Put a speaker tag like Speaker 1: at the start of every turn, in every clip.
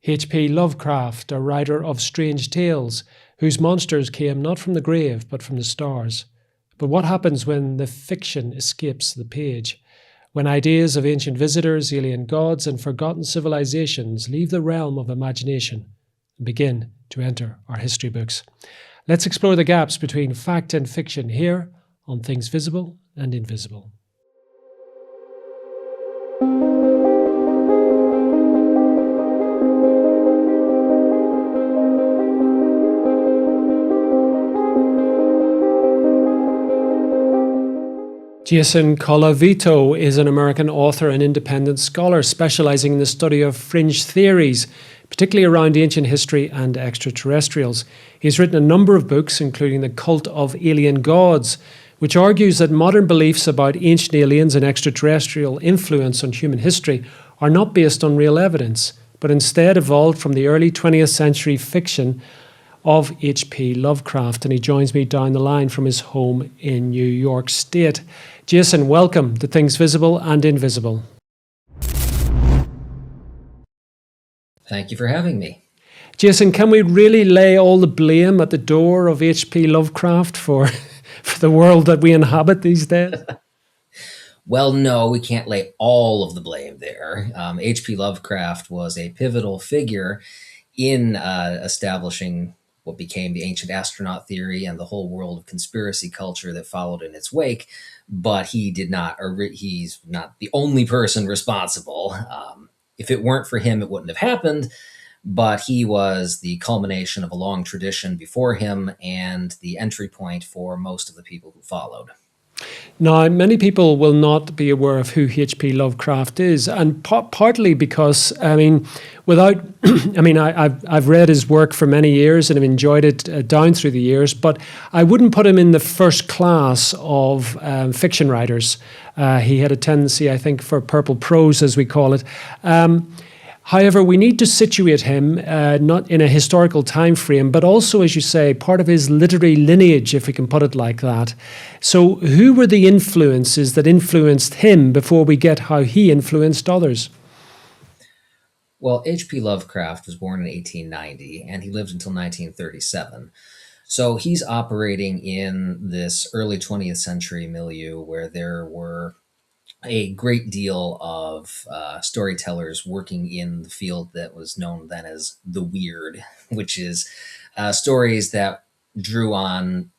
Speaker 1: HP Lovecraft, a writer of strange tales, whose monsters came not from the grave but from the stars. But what happens when the fiction escapes the page? When ideas of ancient visitors, alien gods, and forgotten civilizations leave the realm of imagination and begin to enter our history books. Let's explore the gaps between fact and fiction here on Things Visible and Invisible. Jason Colavito is an American author and independent scholar specializing in the study of fringe theories, particularly around ancient history and extraterrestrials. He's written a number of books, including The Cult of Alien Gods, which argues that modern beliefs about ancient aliens and extraterrestrial influence on human history are not based on real evidence, but instead evolved from the early 20th century fiction of HP Lovecraft. And he joins me down the line from his home in New York State. Jason, welcome to Things Visible and Invisible.
Speaker 2: Thank you for having me.
Speaker 1: Jason, can we really lay all the blame at the door of HP Lovecraft for the world that we inhabit these days?
Speaker 2: Well, no, we can't lay all of the blame there. HP Lovecraft was a pivotal figure in establishing what became the ancient astronaut theory and the whole world of conspiracy culture that followed in its wake. But he's not the only person responsible. If it weren't for him, it wouldn't have happened. But he was the culmination of a long tradition before him and the entry point for most of the people who followed.
Speaker 1: Now, many people will not be aware of who H.P. Lovecraft is, and partly because, I've read his work for many years and have enjoyed it down through the years, but I wouldn't put him in the first class of fiction writers. He had a tendency, I think, for purple prose, as we call it. However, we need to situate him not in a historical time frame, but also, as you say, part of his literary lineage, if we can put it like that. So who were the influences that influenced him before we get how he influenced others?
Speaker 2: Well, H.P. Lovecraft was born in 1890, and he lived until 1937. So he's operating in this early 20th century milieu where there were a great deal of storytellers working in the field that was known then as the weird, which is stories that drew on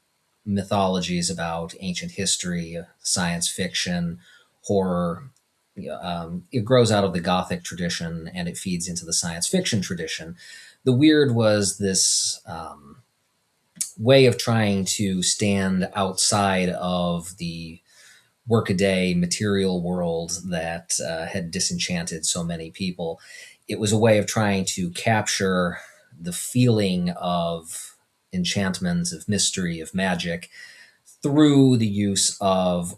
Speaker 2: mythologies about ancient history, science fiction, horror. It grows out of the Gothic tradition and it feeds into the science fiction tradition. The weird was this way of trying to stand outside of the workaday material world that had disenchanted so many people. It was a way of trying to capture the feeling of enchantment, of mystery, of magic through the use of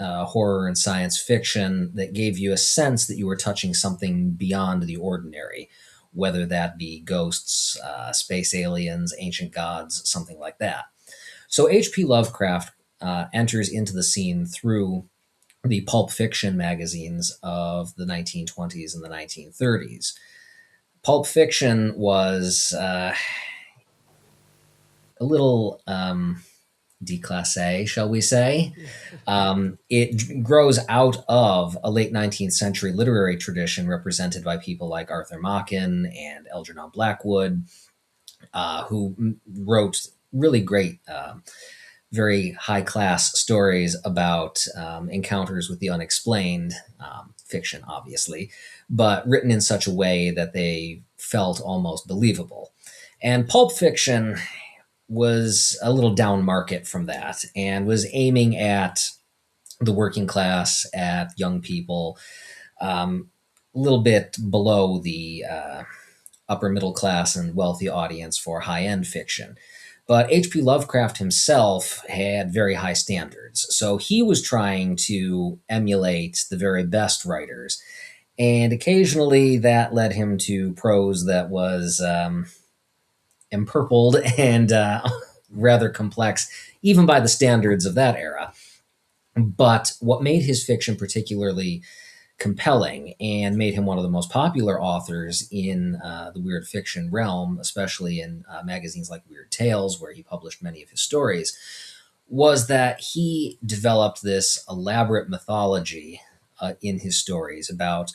Speaker 2: horror and science fiction that gave you a sense that you were touching something beyond the ordinary, whether that be ghosts, space aliens, ancient gods, something like that. So H.P. Lovecraft enters into the scene through the pulp fiction magazines of the 1920s and the 1930s. Pulp fiction was a little déclassé, shall we say. It grows out of a late 19th century literary tradition represented by people like Arthur Machen and Algernon Blackwood, who wrote really great very high-class stories about encounters with the unexplained, fiction, obviously, but written in such a way that they felt almost believable. And pulp fiction was a little down market from that and was aiming at the working class, at young people, a little bit below the upper middle class and wealthy audience for high-end fiction. But H.P. Lovecraft himself had very high standards. So he was trying to emulate the very best writers. And occasionally that led him to prose that was empurpled and rather complex, even by the standards of that era. But what made his fiction particularly compelling and made him one of the most popular authors in the weird fiction realm, especially in magazines like Weird Tales, where he published many of his stories, was that he developed this elaborate mythology in his stories about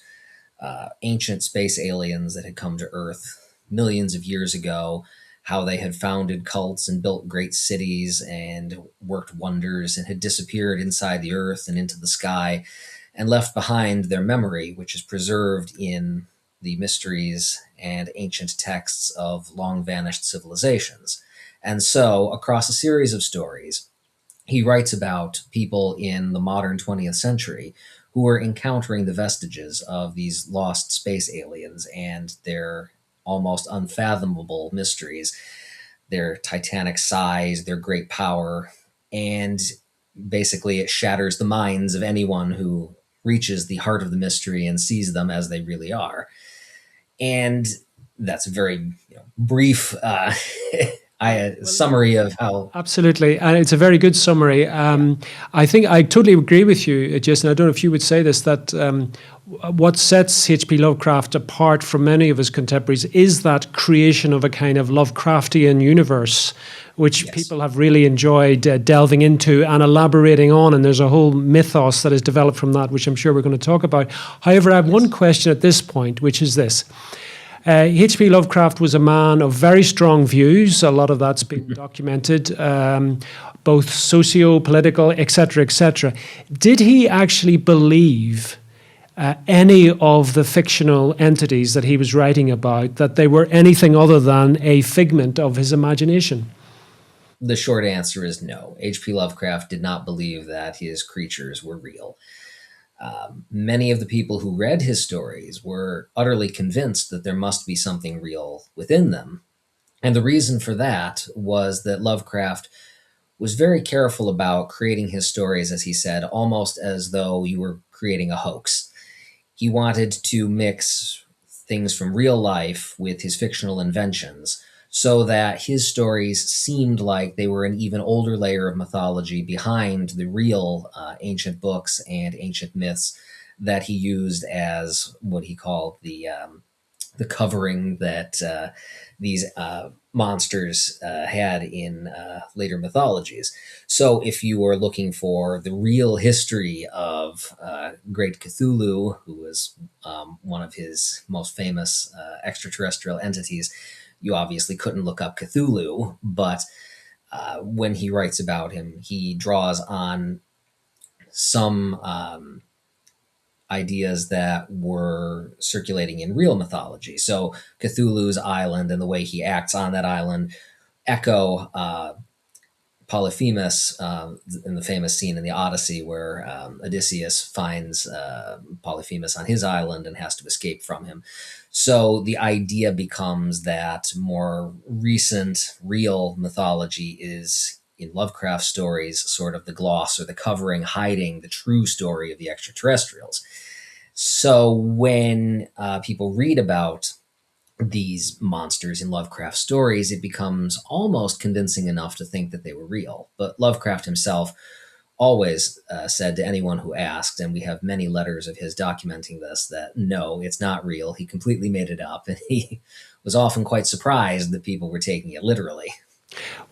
Speaker 2: ancient space aliens that had come to Earth millions of years ago, how they had founded cults and built great cities and worked wonders and had disappeared inside the Earth and into the sky and left behind their memory, which is preserved in the mysteries and ancient texts of long vanished civilizations. And so, across a series of stories, he writes about people in the modern 20th century who are encountering the vestiges of these lost space aliens and their almost unfathomable mysteries, their titanic size, their great power, and basically it shatters the minds of anyone who reaches the heart of the mystery and sees them as they really are. And that's a very brief summary of how.
Speaker 1: Absolutely, and it's a very good summary. I think I totally agree with you, Jason. I don't know if you would say this, that what sets H.P. Lovecraft apart from many of his contemporaries is that creation of a kind of Lovecraftian universe, which
Speaker 2: Yes.
Speaker 1: people have really enjoyed delving into and elaborating on. And there's a whole mythos that is developed from that, which I'm sure we're going to talk about. However, I have one question at this point, which is this. H.P. Lovecraft was a man of very strong views. A lot of that's been documented, both socio-political, etc., etc. Did he actually believe any of the fictional entities that he was writing about, that they were anything other than a figment of his imagination?
Speaker 2: The short answer is no. H.P. Lovecraft did not believe that his creatures were real. Many of the people who read his stories were utterly convinced that there must be something real within them. And the reason for that was that Lovecraft was very careful about creating his stories, as he said, almost as though you were creating a hoax. He wanted to mix things from real life with his fictional inventions so that his stories seemed like they were an even older layer of mythology behind the real ancient books and ancient myths that he used as what he called the covering that these monsters had in later mythologies. So, if you were looking for the real history of Great Cthulhu, who was one of his most famous extraterrestrial entities, you obviously couldn't look up Cthulhu, but when he writes about him, he draws on some ideas that were circulating in real mythology. So Cthulhu's island and the way he acts on that island echo Polyphemus in the famous scene in the Odyssey where Odysseus finds Polyphemus on his island and has to escape from him. So the idea becomes that more recent, real mythology is, in Lovecraft stories, sort of the gloss or the covering, hiding the true story of the extraterrestrials. So when people read about these monsters in Lovecraft stories, it becomes almost convincing enough to think that they were real. But Lovecraft himself always said to anyone who asked, and we have many letters of his documenting this, that no, it's not real. He completely made it up. And he was often quite surprised that people were taking it literally.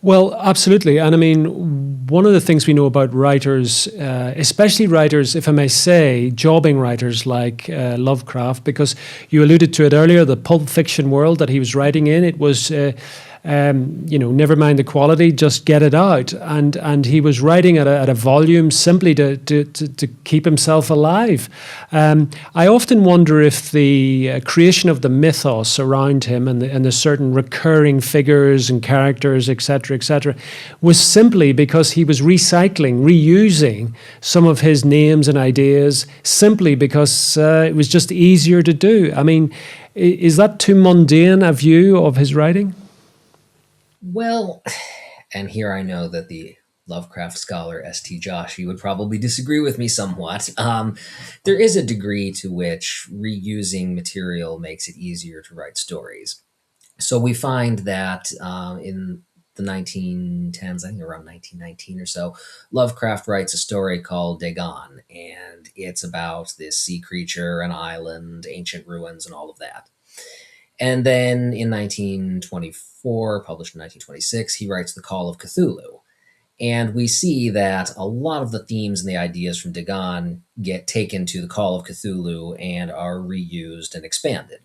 Speaker 1: Well, absolutely. And I mean, one of the things we know about writers, especially writers, if I may say, jobbing writers like Lovecraft, because you alluded to it earlier, the pulp fiction world that he was writing in, it was never mind the quality, just get it out. And he was writing at a volume simply to keep himself alive. I often wonder if the creation of the mythos around him and the certain recurring figures and characters, etc., was simply because he was reusing some of his names and ideas simply because it was just easier to do. I mean, is that too mundane a view of his writing?
Speaker 2: Well, and here I know that the Lovecraft scholar S.T. Joshi would probably disagree with me somewhat. There is a degree to which reusing material makes it easier to write stories. So we find that in the 1910s, I think around 1919 or so, Lovecraft writes a story called Dagon, and it's about this sea creature, an island, ancient ruins, and all of that. And then in 1924, published in 1926, he writes The Call of Cthulhu. And we see that a lot of the themes and the ideas from Dagon get taken to The Call of Cthulhu and are reused and expanded.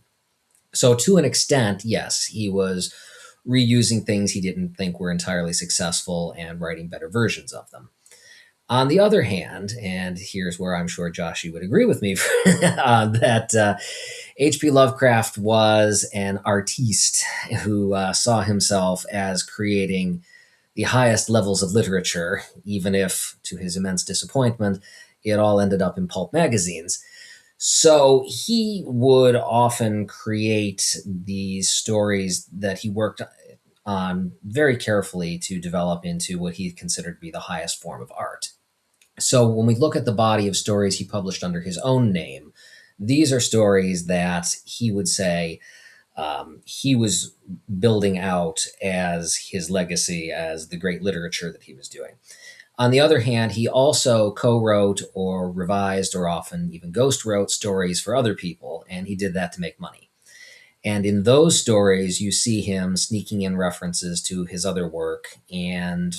Speaker 2: So, to an extent, yes, he was reusing things he didn't think were entirely successful and writing better versions of them. On the other hand, and here's where I'm sure Joshi would agree with me, that H.P. Lovecraft was an artiste who saw himself as creating the highest levels of literature, even if, to his immense disappointment, it all ended up in pulp magazines. So he would often create these stories that he worked on very carefully to develop into what he considered to be the highest form of art. So when we look at the body of stories he published under his own name, these are stories that he would say he was building out as his legacy, as the great literature that he was doing. On the other hand, he also co-wrote or revised or often even ghost wrote stories for other people, and he did that to make money. And in those stories, you see him sneaking in references to his other work, and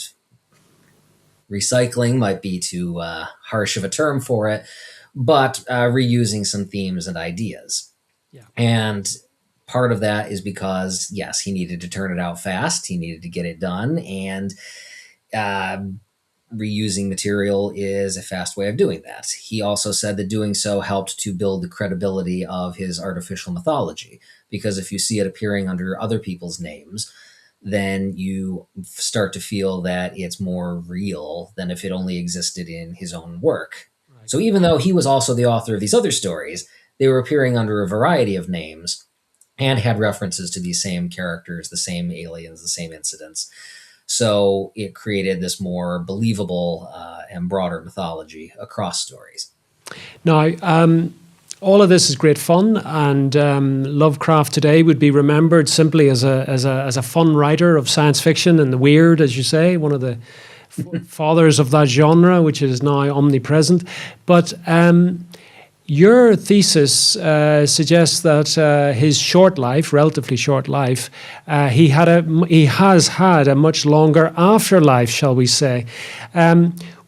Speaker 2: recycling might be too harsh of a term for it, but reusing some themes and ideas.
Speaker 1: Yeah.
Speaker 2: And part of that is because, yes, he needed to turn it out fast. He needed to get it done. And reusing material is a fast way of doing that. He also said that doing so helped to build the credibility of his artificial mythology, because if you see it appearing under other people's names, then you start to feel that it's more real than if it only existed in his own work. Right. So even though he was also the author of these other stories, they were appearing under a variety of names and had references to these same characters, the same aliens, the same incidents. So it created this more believable and broader mythology across stories.
Speaker 1: Now, all of this is great fun, and Lovecraft today would be remembered simply as a fun writer of science fiction and the weird, as you say, one of the fathers of that genre, which is now omnipresent. But your thesis suggests that his short life, relatively short life, he has had a much longer afterlife, shall we say.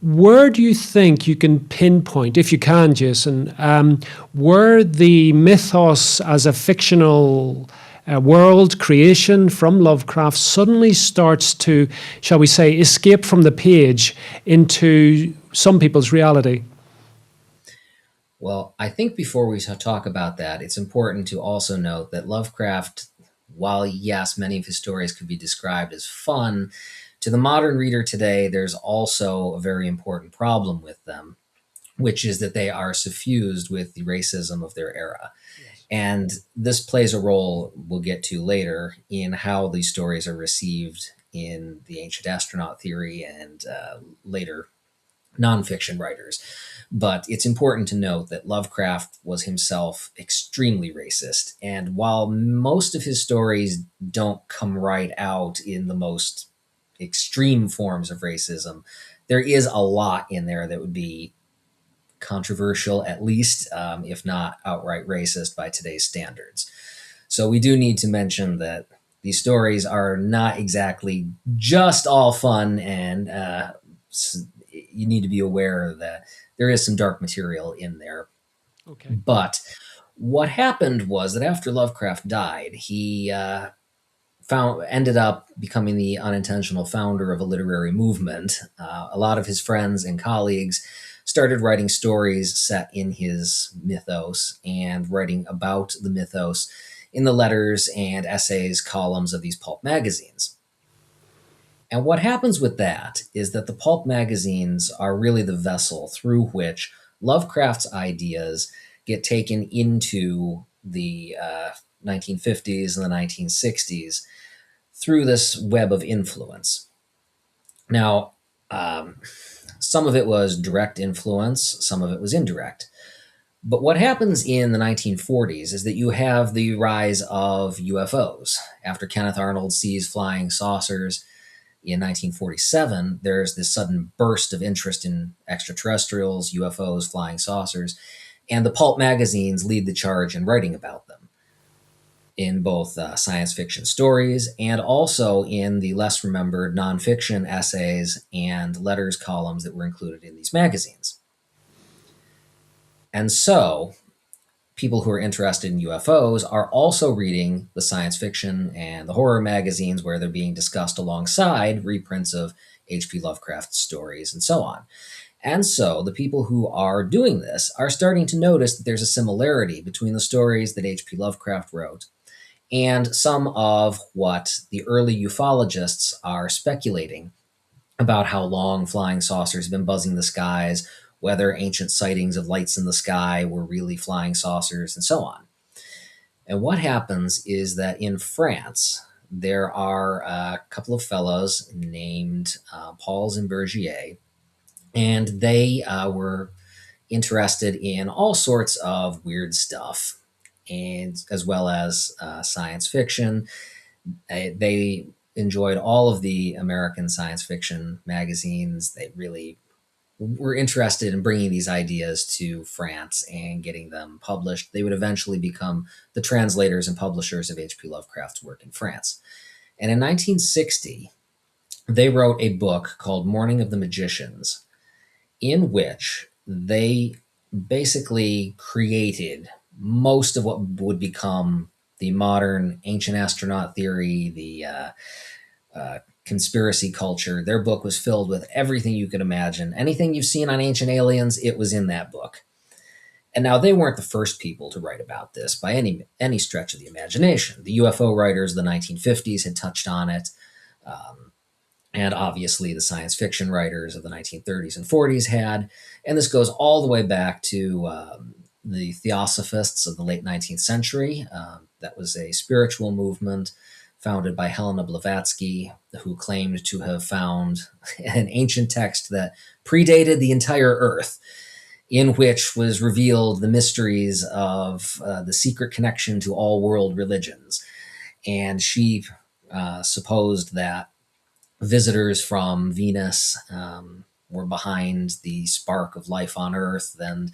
Speaker 1: Where do you think you can pinpoint, if you can, Jason, where the mythos as a fictional world creation from Lovecraft suddenly starts to, shall we say, escape from the page into some people's reality?
Speaker 2: Well, I think before we talk about that, it's important to also note that Lovecraft, while yes, many of his stories could be described as fun, to the modern reader today, there's also a very important problem with them, which is that they are suffused with the racism of their era. Yes. And this plays a role we'll get to later in how these stories are received in the ancient astronaut theory and later nonfiction writers. But it's important to note that Lovecraft was himself extremely racist. And while most of his stories don't come right out in the most extreme forms of racism, there is a lot in there that would be controversial, at least, if not outright racist by today's standards. So we do need to mention that these stories are not exactly just all fun, and you need to be aware that there is some dark material in there.
Speaker 1: Okay.
Speaker 2: But what happened was that after Lovecraft died, he ended up becoming the unintentional founder of a literary movement. A lot of his friends and colleagues started writing stories set in his mythos and writing about the mythos in the letters and essays columns of these pulp magazines. And what happens with that is that the pulp magazines are really the vessel through which Lovecraft's ideas get taken into the 1950s and the 1960s through this web of influence. Now, some of it was direct influence, some of it was indirect. But what happens in the 1940s is that you have the rise of UFOs. After Kenneth Arnold sees flying saucers, in 1947, there's this sudden burst of interest in extraterrestrials, UFOs, flying saucers, and the pulp magazines lead the charge in writing about them in both science fiction stories and also in the less remembered nonfiction essays and letters columns that were included in these magazines. And so, people who are interested in UFOs are also reading the science fiction and the horror magazines where they're being discussed alongside reprints of H.P. Lovecraft stories and so on. And so the people who are doing this are starting to notice that there's a similarity between the stories that H.P. Lovecraft wrote and some of what the early ufologists are speculating about how long flying saucers have been buzzing the skies, whether ancient sightings of lights in the sky were really flying saucers, and so on. And what happens is that in France, there are a couple of fellows named Paul Zimbergier, and they were interested in all sorts of weird stuff, and as well as science fiction. They enjoyed all of the American science fiction magazines. They really were interested in bringing these ideas to France and getting them published. They would eventually become the translators and publishers of H.P. Lovecraft's work in France. And in 1960, they wrote a book called Morning of the Magicians, in which they basically created most of what would become the modern ancient astronaut theory, the conspiracy culture. Their book was filled with everything you could imagine. Anything you've seen on Ancient Aliens, it was in that book. And now they weren't the first people to write about this by any stretch of the imagination. The UFO writers of the 1950s had touched on it. And obviously the science fiction writers of the 1930s and 40s had. And this goes all the way back to the Theosophists of the late 19th century. That was a spiritual movement founded by Helena Blavatsky, who claimed to have found an ancient text that predated the entire Earth, in which was revealed the mysteries of the secret connection to all world religions. And she supposed that visitors from Venus were behind the spark of life on Earth, and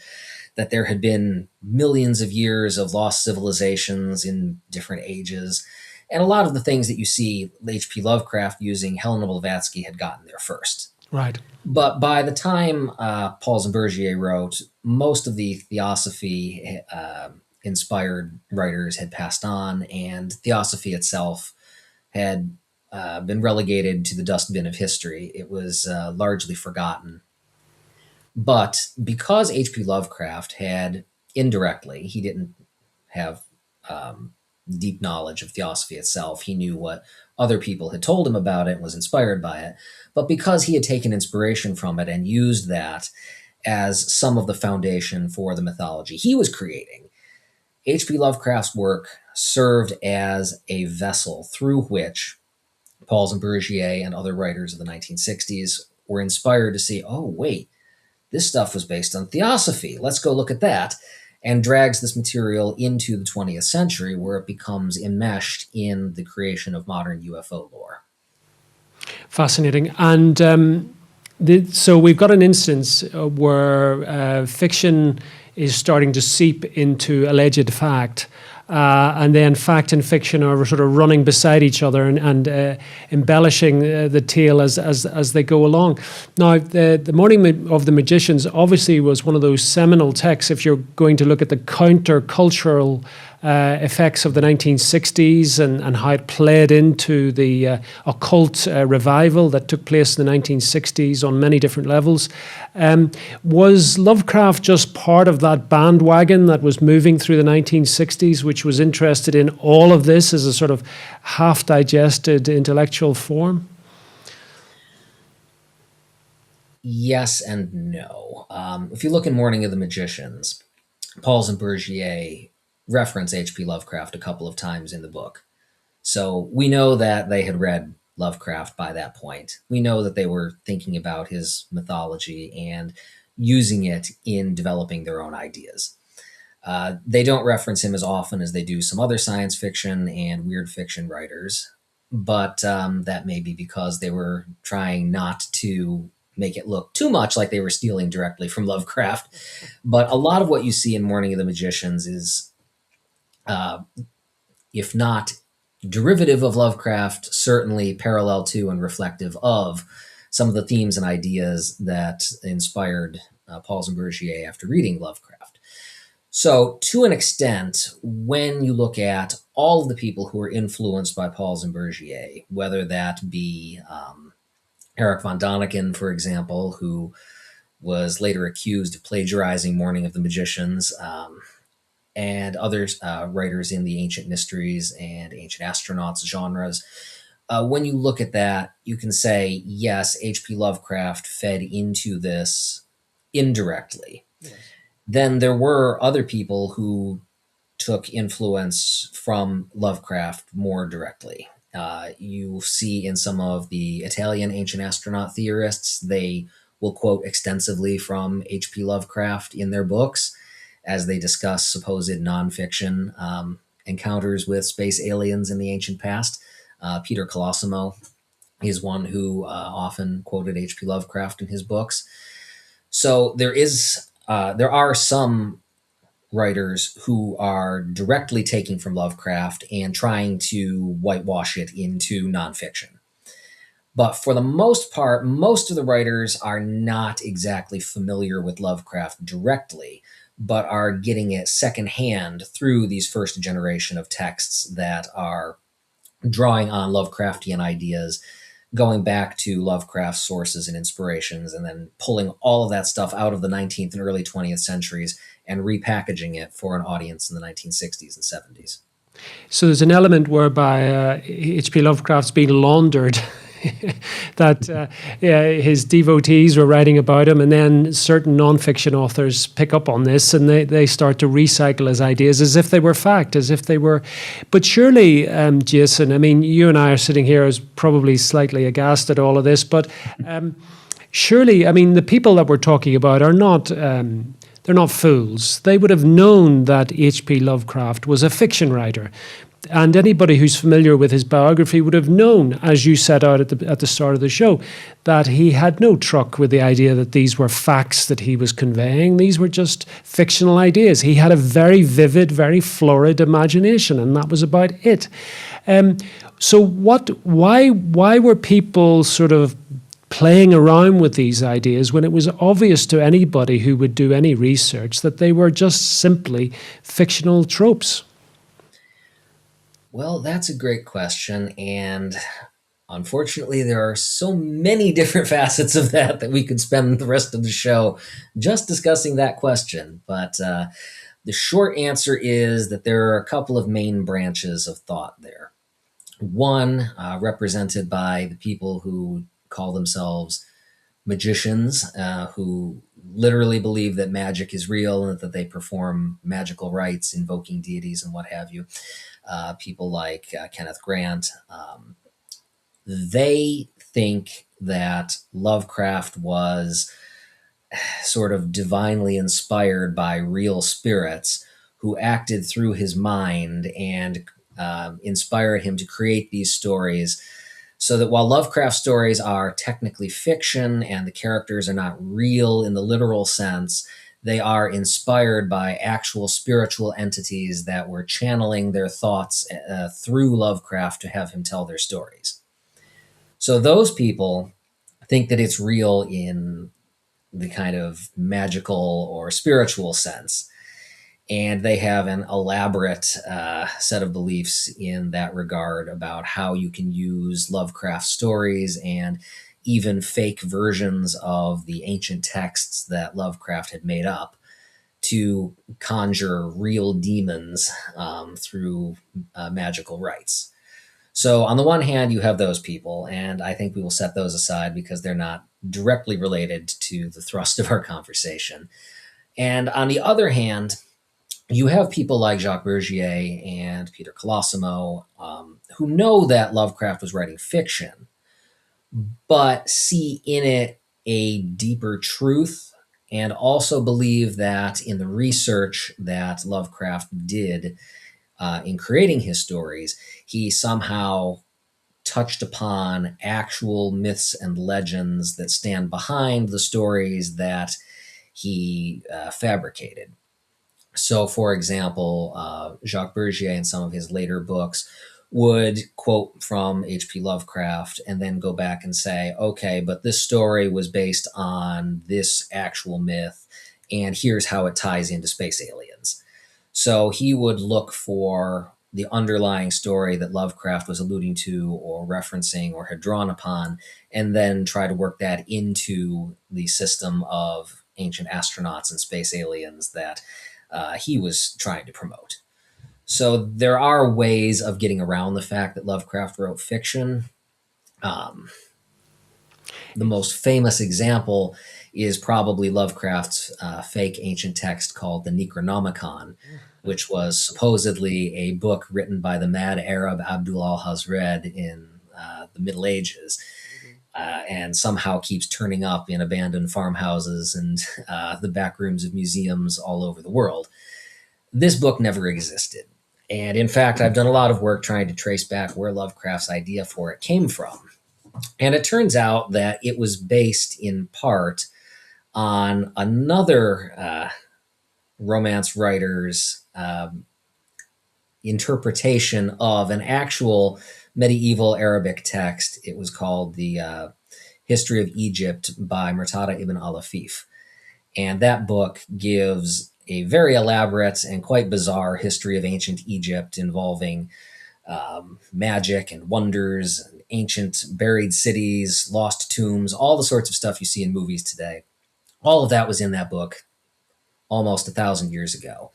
Speaker 2: that there had been millions of years of lost civilizations in different ages. And a lot of the things that you see H.P. Lovecraft using, Helena Blavatsky had gotten there first.
Speaker 1: Right.
Speaker 2: But by the time Paul Zimbergier wrote, most of the theosophy inspired writers had passed on, and theosophy itself had been relegated to the dustbin of history. It was largely forgotten. But because H.P. Lovecraft had indirectly, he didn't have deep knowledge of theosophy itself. He knew what other people had told him about it and was inspired by it. But because he had taken inspiration from it and used that as some of the foundation for the mythology he was creating, H.P. Lovecraft's work served as a vessel through which Paul Zimbergier and other writers of the 1960s were inspired to see, oh, wait, this stuff was based on theosophy. Let's go look at that. And drags this material into the 20th century, where it becomes enmeshed in the creation of modern UFO lore.
Speaker 1: Fascinating. And so we've got an instance where fiction is starting to seep into alleged fact. And then fact and fiction are sort of running beside each other and embellishing the tale as they go along. Now, the Morning of the Magicians obviously was one of those seminal texts if you're going to look at the countercultural effects of the 1960s and how it played into the occult revival that took place in the 1960s on many different levels. Was Lovecraft just part of that bandwagon that was moving through the 1960s, which was interested in all of this as a sort of half-digested intellectual form?
Speaker 2: Yes and no. If you look in Morning of the Magicians, Paul Zimbergier reference H.P. Lovecraft a couple of times in the book. So we know that they had read Lovecraft by that point. We know that they were thinking about his mythology and using it in developing their own ideas. They don't reference him as often as they do some other science fiction and weird fiction writers, but that may be because they were trying not to make it look too much like they were stealing directly from Lovecraft. But a lot of what you see in Morning of the Magicians is, uh, if not derivative of Lovecraft, certainly parallel to and reflective of some of the themes and ideas that inspired Paul Zimbergier after reading Lovecraft. So, to an extent, when you look at all of the people who were influenced by Paul Zimbergier, whether that be Eric von Daniken, for example, who was later accused of plagiarizing Morning of the Magicians, and other writers in the ancient mysteries and ancient astronauts genres. When you look at that, you can say, yes, H.P. Lovecraft fed into this indirectly. Yes. Then there were other people who took influence from Lovecraft more directly. You see in some of the Italian ancient astronaut theorists, they will quote extensively from H.P. Lovecraft in their books as they discuss supposed nonfiction encounters with space aliens in the ancient past. Peter Colosimo is one who often quoted H.P. Lovecraft in his books. So there are some writers who are directly taking from Lovecraft and trying to whitewash it into nonfiction. But for the most part, most of the writers are not exactly familiar with Lovecraft directly, but are getting it secondhand through these first generation of texts that are drawing on Lovecraftian ideas, going back to Lovecraft's sources and inspirations, and then pulling all of that stuff out of the 19th and early 20th centuries and repackaging it for an audience in the 1960s and 70s.
Speaker 1: So there's an element whereby H.P. Lovecraft's being laundered, that his devotees were writing about him, and then certain nonfiction authors pick up on this and they start to recycle his ideas as if they were fact, as if they were. But surely, Jason, I mean, you and I are sitting here as probably slightly aghast at all of this, but surely, I mean, the people that we're talking about are not... they're not fools. They would have known that H.P. Lovecraft was a fiction writer. And anybody who's familiar with his biography would have known, as you set out at the start of the show, that he had no truck with the idea that these were facts that he was conveying. These were just fictional ideas. He had a very vivid, very florid imagination, and that was about it. So why were people sort of playing around with these ideas when it was obvious to anybody who would do any research that they were just simply fictional tropes?
Speaker 2: Well, that's a great question, and unfortunately there are so many different facets of that we could spend the rest of the show just discussing that question. But the short answer is that there are a couple of main branches of thought there. One, represented by the people who call themselves magicians, who literally believe that magic is real and that they perform magical rites, invoking deities and what have you. People like Kenneth Grant, they think that Lovecraft was sort of divinely inspired by real spirits who acted through his mind and inspired him to create these stories. So that while Lovecraft stories are technically fiction and the characters are not real in the literal sense, they are inspired by actual spiritual entities that were channeling their thoughts through Lovecraft to have him tell their stories. So those people think that it's real in the kind of magical or spiritual sense. And they have an elaborate set of beliefs in that regard about how you can use Lovecraft stories and even fake versions of the ancient texts that Lovecraft had made up to conjure real demons through magical rites. So on the one hand, you have those people, and I think we will set those aside because they're not directly related to the thrust of our conversation. And on the other hand, you have people like Jacques Bergier and Peter Colosimo who know that Lovecraft was writing fiction, but see in it a deeper truth and also believe that in the research that Lovecraft did in creating his stories, he somehow touched upon actual myths and legends that stand behind the stories that he fabricated. So, for example, Jacques Bergier, in some of his later books, would quote from H.P. Lovecraft and then go back and say, okay, but this story was based on this actual myth, and here's how it ties into space aliens. So he would look for the underlying story that Lovecraft was alluding to or referencing or had drawn upon, and then try to work that into the system of ancient astronauts and space aliens that he was trying to promote. So there are ways of getting around the fact that Lovecraft wrote fiction. Um, the most famous example is probably Lovecraft's fake ancient text called the Necronomicon, which was supposedly a book written by the mad Arab Abdul al-Hazred in the Middle Ages, and somehow keeps turning up in abandoned farmhouses and the back rooms of museums all over the world. This book never existed. And in fact, I've done a lot of work trying to trace back where Lovecraft's idea for it came from. And it turns out that it was based in part on another romance writer's interpretation of an actual medieval Arabic text. It was called the History of Egypt by Murtada ibn al-Afif. And that book gives a very elaborate and quite bizarre history of ancient Egypt involving magic and wonders, and ancient buried cities, lost tombs, all the sorts of stuff you see in movies today. All of that was in that book almost 1,000 years ago.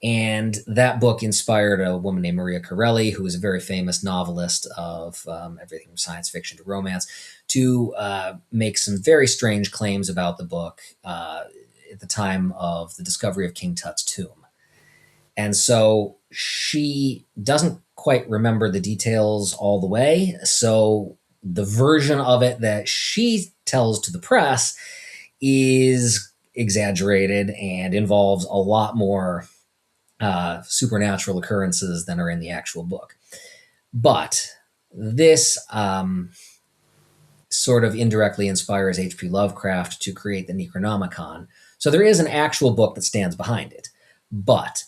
Speaker 2: And that book inspired a woman named Maria Corelli, who was a very famous novelist of everything from science fiction to romance, to make some very strange claims about the book at the time of the discovery of King Tut's tomb. And so she doesn't quite remember the details all the way. So the version of it that she tells to the press is exaggerated and involves a lot more supernatural occurrences than are in the actual book. But this sort of indirectly inspires H.P. Lovecraft to create the Necronomicon. So there is an actual book that stands behind it. But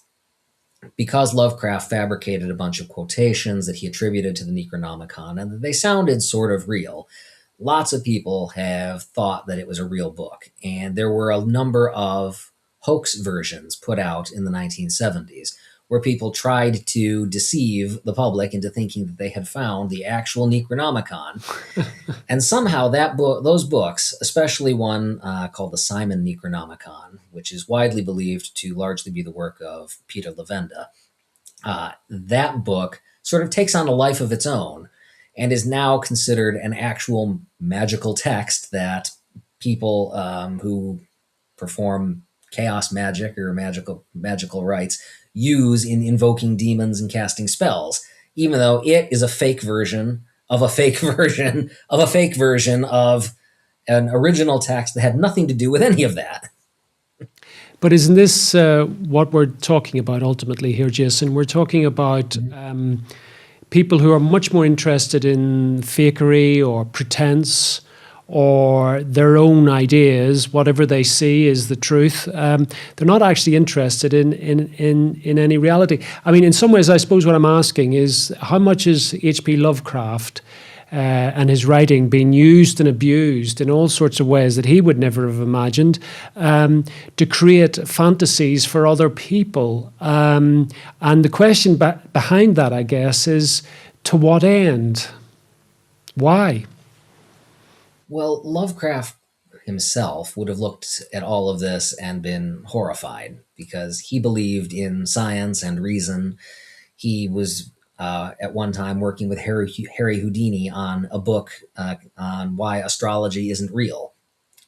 Speaker 2: because Lovecraft fabricated a bunch of quotations that he attributed to the Necronomicon, and they sounded sort of real, lots of people have thought that it was a real book. And there were a number of hoax versions put out in the 1970s where people tried to deceive the public into thinking that they had found the actual Necronomicon. And somehow those books, especially one called the Simon Necronomicon, which is widely believed to largely be the work of Peter Levenda, that book sort of takes on a life of its own and is now considered an actual magical text that people who perform chaos magic or magical rites use in invoking demons and casting spells, even though it is a fake version of a fake version of a fake version of an original text that had nothing to do with any of that.
Speaker 1: But isn't this what we're talking about ultimately here, Jason? We're talking about people who are much more interested in fakery or pretense or their own ideas, whatever they see is the truth. They're not actually interested in any reality. I mean, in some ways, I suppose what I'm asking is how much is H.P. Lovecraft and his writing being used and abused in all sorts of ways that he would never have imagined to create fantasies for other people. And the question behind that, I guess, is to what end? Why?
Speaker 2: Well, Lovecraft himself would have looked at all of this and been horrified because he believed in science and reason. He was at one time working with Harry Houdini on a book on why astrology isn't real.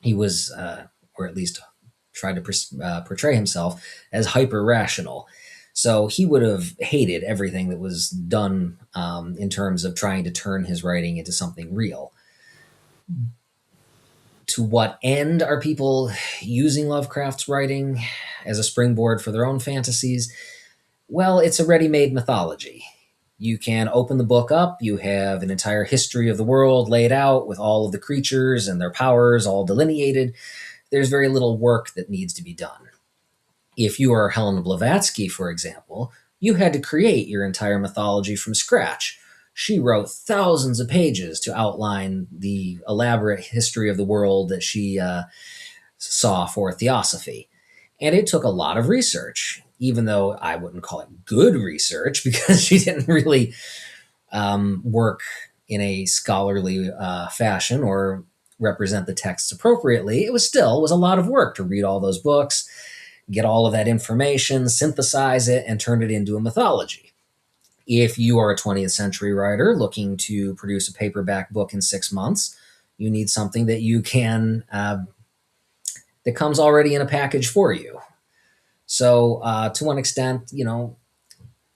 Speaker 2: He was, or at least tried to portray himself as hyper-rational. So he would have hated everything that was done in terms of trying to turn his writing into something real. To what end are people using Lovecraft's writing as a springboard for their own fantasies? Well, it's a ready-made mythology. You can open the book up. You have an entire history of the world laid out with all of the creatures and their powers all delineated. There's very little work that needs to be done. If you are Helena Blavatsky, for example, you had to create your entire mythology from scratch. She wrote thousands of pages to outline the elaborate history of the world that she saw for theosophy. And it took a lot of research, even though I wouldn't call it good research because she didn't really work in a scholarly fashion or represent the texts appropriately. It was a lot of work to read all those books, get all of that information, synthesize it, and turn it into a mythology. If you are a 20th century writer looking to produce a paperback book in 6 months, you need something that you can that comes already in a package for you. So, to one extent,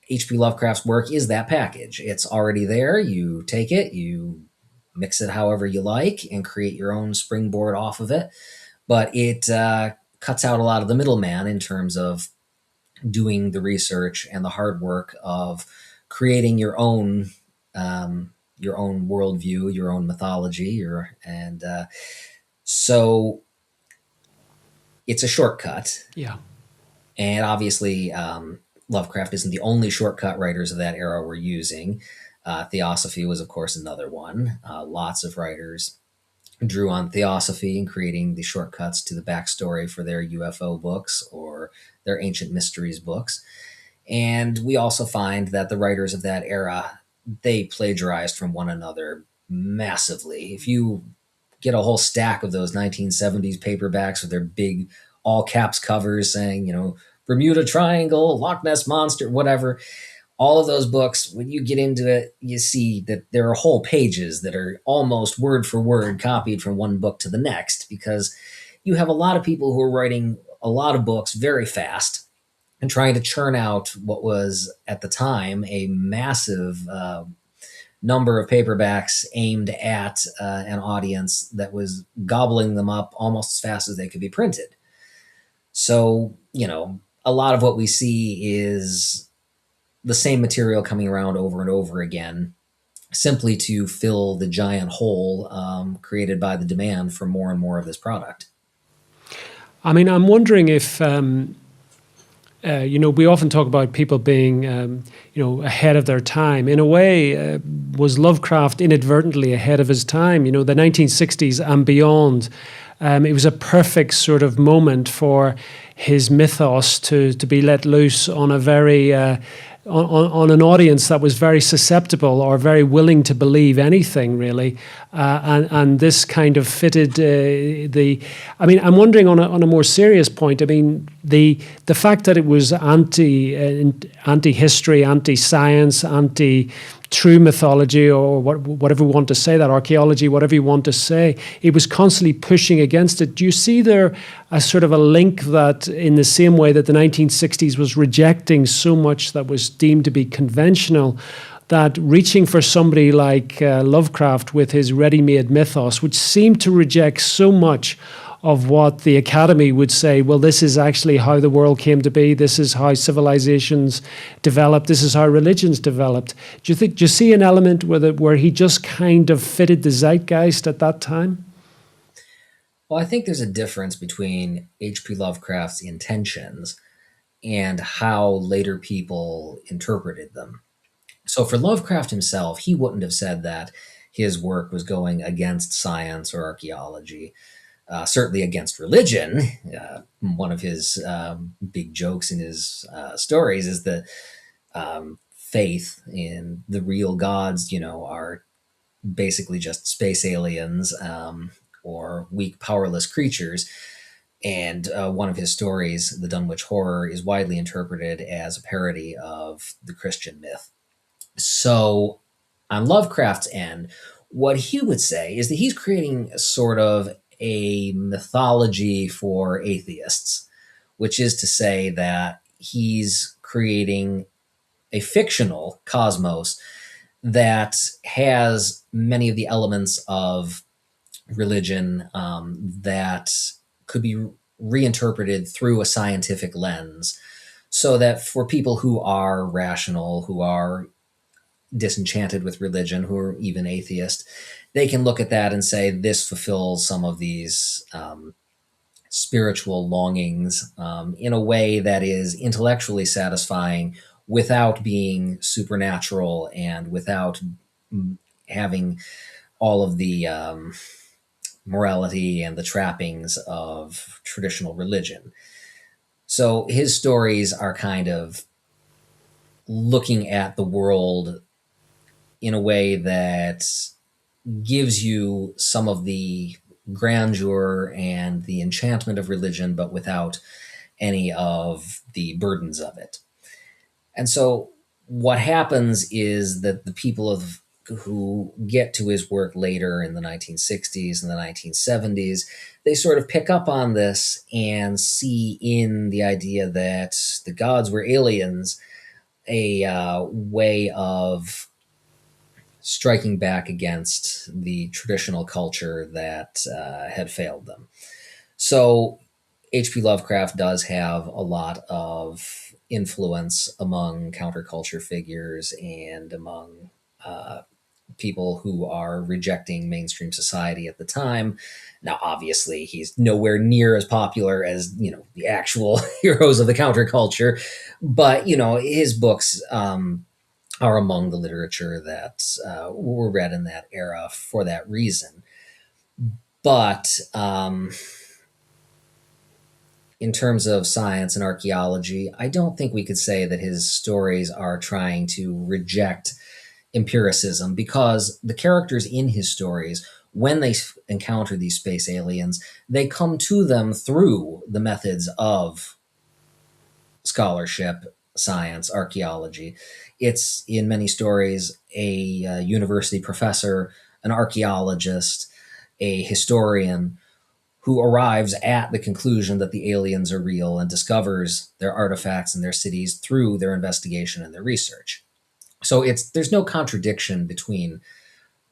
Speaker 2: H.P. Lovecraft's work is that package. It's already there. You take it, you mix it however you like, and create your own springboard off of it. But it cuts out a lot of the middleman in terms of doing the research and the hard work of creating your own worldview, your own mythology, so it's a shortcut.
Speaker 1: Yeah.
Speaker 2: And obviously, Lovecraft isn't the only shortcut writers of that era were using. Theosophy was, of course, another one. Lots of writers drew on theosophy and creating the shortcuts to the backstory for their UFO books or their ancient mysteries books. And we also find that the writers of that era, they plagiarized from one another massively. If you get a whole stack of those 1970s paperbacks with their big all caps covers saying, Bermuda Triangle, Loch Ness Monster, whatever, all of those books, when you get into it, you see that there are whole pages that are almost word for word copied from one book to the next, because you have a lot of people who are writing a lot of books very fast and trying to churn out what was at the time a massive number of paperbacks aimed at an audience that was gobbling them up almost as fast as they could be printed. So, a lot of what we see is the same material coming around over and over again, simply to fill the giant hole created by the demand for more and more of this product.
Speaker 1: I mean, I'm wondering if, we often talk about people being, ahead of their time. In a way, was Lovecraft inadvertently ahead of his time? The 1960s and beyond, it was a perfect sort of moment for his mythos to be let loose on a very on an audience that was very susceptible or very willing to believe anything, really. And this kind of fitted I'm wondering on a more serious point. I mean, the fact that it was anti-history, anti-science, anti-true mythology, or whatever we want to say, that archaeology, whatever you want to say, it was constantly pushing against it. Do you see there a sort of a link that, in the same way that the 1960s was rejecting so much that was deemed to be conventional, that reaching for somebody like Lovecraft with his ready-made mythos, which seemed to reject so much of what the Academy would say, well, this is actually how the world came to be, this is how civilizations developed, this is how religions developed. Do you see an element where he just kind of fitted the zeitgeist at that time?
Speaker 2: Well, I think there's a difference between H.P. Lovecraft's intentions and how later people interpreted them. So for Lovecraft himself, he wouldn't have said that his work was going against science or archaeology. Certainly against religion. One of his big jokes in his stories is that faith in the real gods, are basically just space aliens or weak, powerless creatures. And one of his stories, The Dunwich Horror, is widely interpreted as a parody of the Christian myth. So on Lovecraft's end, what he would say is that he's creating sort of a mythology for atheists, which is to say that he's creating a fictional cosmos that has many of the elements of religion that could be reinterpreted through a scientific lens, so that for people who are rational, who are disenchanted with religion, who are even atheist, they can look at that and say this fulfills some of these spiritual longings in a way that is intellectually satisfying without being supernatural and without having all of the morality and the trappings of traditional religion. So his stories are kind of looking at the world in a way that gives you some of the grandeur and the enchantment of religion, but without any of the burdens of it. And so what happens is that the people who get to his work later in the 1960s and the 1970s, they sort of pick up on this and see in the idea that the gods were aliens a way of striking back against the traditional culture that had failed them. So H.P. Lovecraft does have a lot of influence among counterculture figures and among people who are rejecting mainstream society at the time. Now, obviously, he's nowhere near as popular as, the actual heroes of the counterculture, but, his books are among the literature that were read in that era for that reason. But in terms of science and archaeology, I don't think we could say that his stories are trying to reject empiricism, because the characters in his stories, when they encounter these space aliens, they come to them through the methods of scholarship, science, archaeology. It's in many stories a university professor, an archaeologist, a historian who arrives at the conclusion that the aliens are real and discovers their artifacts and their cities through their investigation and their research. So there's no contradiction between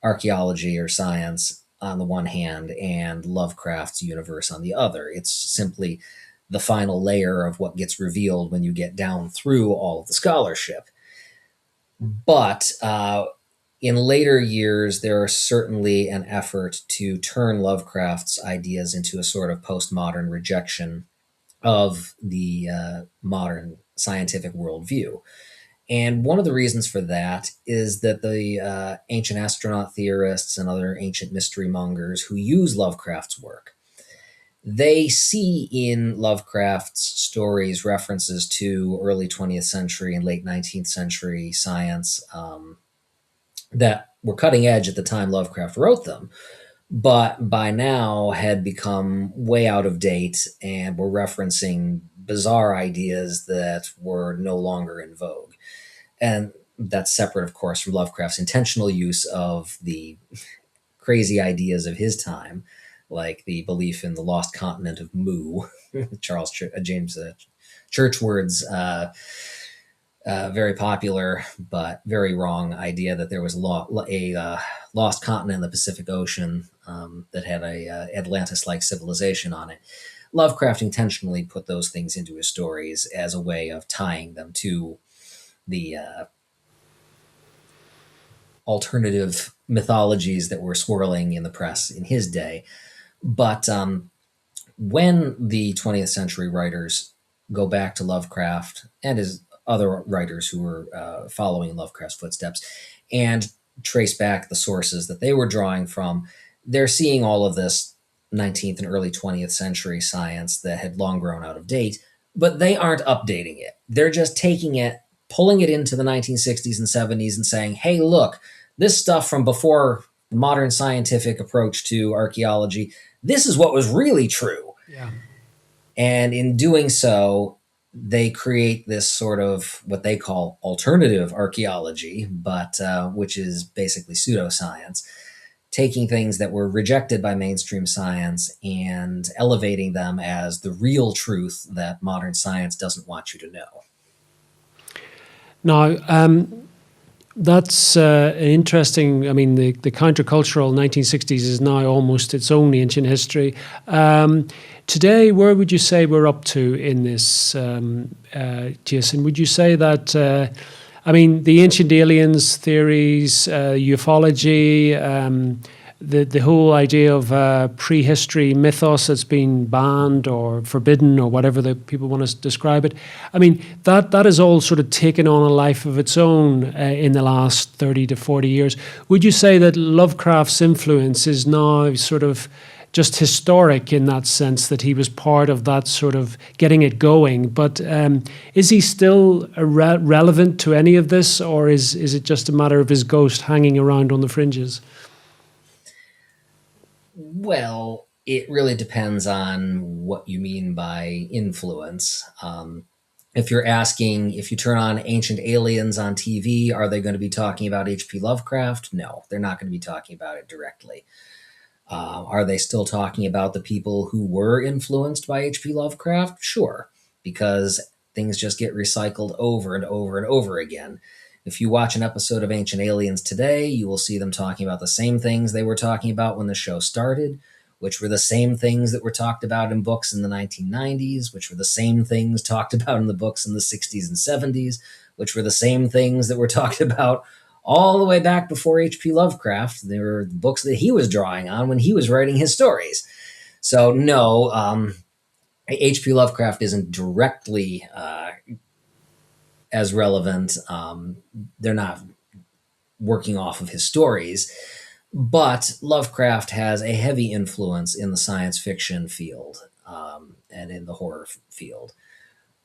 Speaker 2: archaeology or science on the one hand and Lovecraft's universe on the other. It's simply the final layer of what gets revealed when you get down through all of the scholarship. But in later years, there is certainly an effort to turn Lovecraft's ideas into a sort of postmodern rejection of the modern scientific worldview. And one of the reasons for that is that the ancient astronaut theorists and other ancient mystery mongers who use Lovecraft's work, they see in Lovecraft's stories references to early 20th century and late 19th century science that were cutting edge at the time Lovecraft wrote them, but by now had become way out of date and were referencing bizarre ideas that were no longer in vogue. And that's separate, of course, from Lovecraft's intentional use of the crazy ideas of his time, like the belief in the lost continent of Mu, James Churchward's very popular but very wrong idea that there was a lost continent in the Pacific Ocean that had a Atlantis-like civilization on it. Lovecraft intentionally put those things into his stories as a way of tying them to the alternative mythologies that were swirling in the press in his day. But when the 20th century writers go back to Lovecraft and his other writers who were following Lovecraft's footsteps and trace back the sources that they were drawing from, they're seeing all of this 19th and early 20th century science that had long grown out of date, but they aren't updating it. They're just taking it, pulling it into the 1960s and 70s and saying, hey, look, this stuff from before the modern scientific approach to archaeology, this is what was really true.
Speaker 1: Yeah.
Speaker 2: And in doing so, they create this sort of what they call alternative archaeology, but which is basically pseudoscience, taking things that were rejected by mainstream science and elevating them as the real truth that modern science doesn't want you to know.
Speaker 1: Now, that's interesting. I mean, the countercultural 1960s is now almost its own ancient history. Today, where would you say we're up to in this, Jason? Would you say that, I mean, the ancient aliens theories, ufology, the whole idea of prehistory mythos that's been banned or forbidden or whatever the people want to describe it. I mean, that has all sort of taken on a life of its own in the last 30 to 40 years. Would you say that Lovecraft's influence is now sort of just historic in that sense, that he was part of that sort of getting it going? But is he still relevant to any of this, or is it just a matter of his ghost hanging around on the fringes?
Speaker 2: Well, it really depends on what you mean by influence. If you're asking, if you turn on Ancient Aliens on TV, are they going to be talking about H.P. Lovecraft? No, they're not going to be talking about it directly. Are they still talking about the people who were influenced by H.P. Lovecraft? Sure, because things just get recycled over and over and over again. If you watch an episode of Ancient Aliens today, you will see them talking about the same things they were talking about when the show started, which were the same things that were talked about in books in the 1990s, which were the same things talked about in the books in the 60s and 70s, which were the same things that were talked about all the way back before H.P. Lovecraft. They were the books that he was drawing on when he was writing his stories. So no, H.P. Lovecraft isn't directly as relevant. They're not working off of his stories, but Lovecraft has a heavy influence in the science fiction field and in the horror field.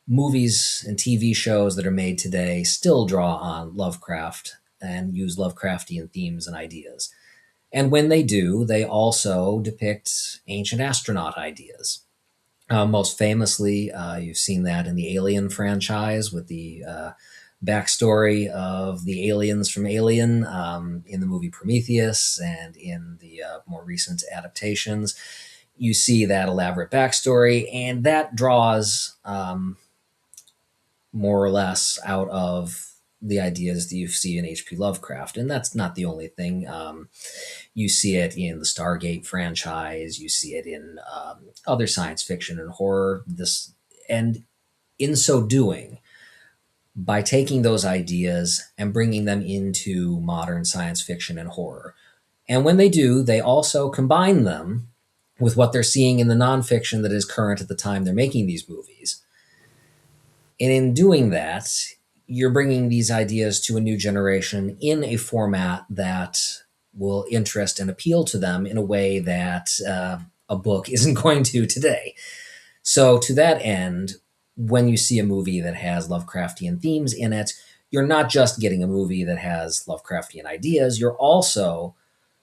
Speaker 2: Movies and TV shows that are made today still draw on Lovecraft and use Lovecraftian themes and ideas. And when they do, they also depict ancient astronaut ideas. Most famously, you've seen that in the Alien franchise with the backstory of the aliens from Alien in the movie Prometheus, and in the more recent adaptations. You see that elaborate backstory, and that draws more or less out of the ideas that you see in H.P. Lovecraft. And that's not the only thing. You see it in the Stargate franchise. You see it in other science fiction and horror. And in so doing, by taking those ideas and bringing them into modern science fiction and horror, and when they do, they also combine them with what they're seeing in the nonfiction that is current at the time they're making these movies. And in doing that, you're bringing these ideas to a new generation in a format that will interest and appeal to them in a way that a book isn't going to today. So to that end, when you see a movie that has Lovecraftian themes in it, you're not just getting a movie that has Lovecraftian ideas, you're also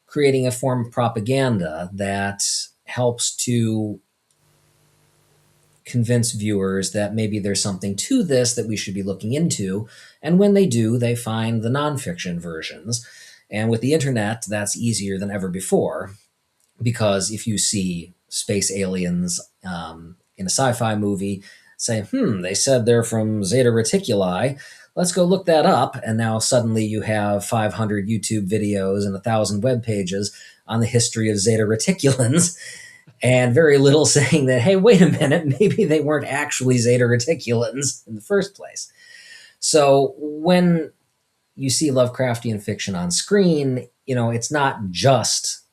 Speaker 2: creating a form of propaganda that helps to convince viewers that maybe there's something to this that we should be looking into. And when they do, they find the nonfiction versions. And with the internet, that's easier than ever before, because if you see space aliens in a sci-fi movie, say, they said they're from Zeta Reticuli, let's go look that up. And now suddenly you have 500 YouTube videos and 1,000 web pages on the history of Zeta Reticulans, and very little saying that, hey, wait a minute, maybe they weren't actually Zeta Reticulans in the first place. So when you see Lovecraftian fiction on screen, it's not just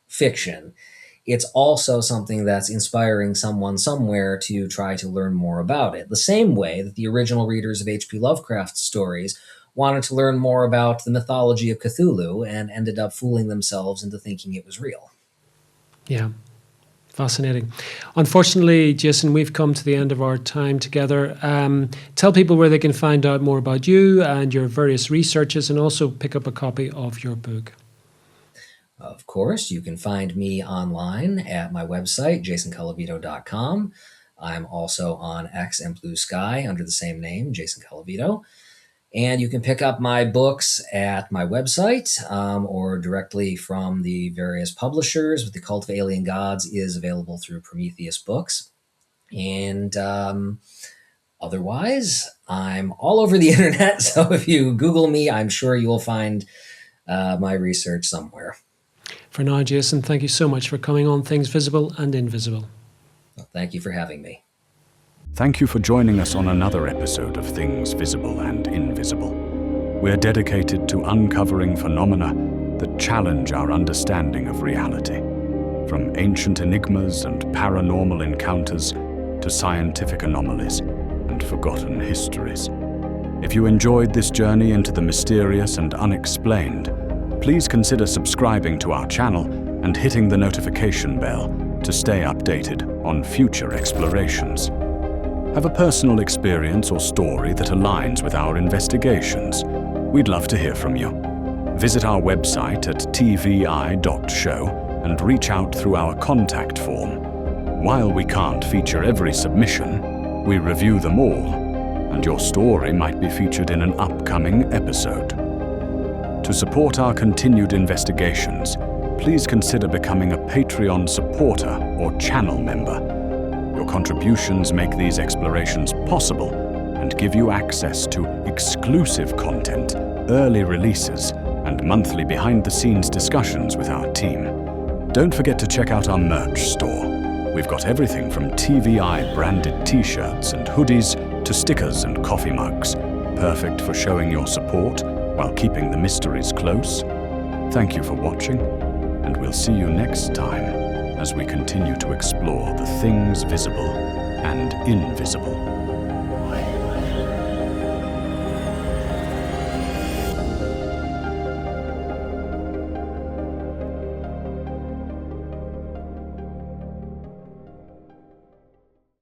Speaker 2: fiction. It's also something that's inspiring someone somewhere to try to learn more about it. The same way that the original readers of H.P. Lovecraft stories wanted to learn more about the mythology of Cthulhu and ended up fooling themselves into thinking it was real.
Speaker 1: Yeah. Fascinating. Unfortunately, Jason, we've come to the end of our time together. Tell people where they can find out more about you and your various researches, and also pick up a copy of your book.
Speaker 2: Of course, you can find me online at my website, jasoncolavito.com. I'm also on X and Blue Sky under the same name, Jason Colavito. And you can pick up my books at my website or directly from the various publishers. With the Cult of Alien Gods is available through Prometheus Books. And otherwise, I'm all over the internet. So if you Google me, I'm sure you will find my research somewhere.
Speaker 1: For now, Jason, thank you so much for coming on Things Visible and Invisible.
Speaker 2: Well, thank you for having me.
Speaker 3: Thank you for joining us on another episode of Things Visible and Invisible. we're dedicated to uncovering phenomena that challenge our understanding of reality, from ancient enigmas and paranormal encounters to scientific anomalies and forgotten histories. If you enjoyed this journey into the mysterious and unexplained, please consider subscribing to our channel and hitting the notification bell to stay updated on future explorations. Have a personal experience or story that aligns with our investigations? We'd love to hear from you. Visit our website at tvi.show and reach out through our contact form. While we can't feature every submission, we review them all, and your story might be featured in an upcoming episode. To support our continued investigations, please consider becoming a Patreon supporter or channel member. Your contributions make these explorations possible and give you access to exclusive content, early releases, and monthly behind-the-scenes discussions with our team. Don't forget to check out our merch store. We've got everything from TVI-branded t-shirts and hoodies to stickers and coffee mugs, perfect for showing your support while keeping the mysteries close. Thank you for watching, and we'll see you next time as we continue to explore the things visible and invisible.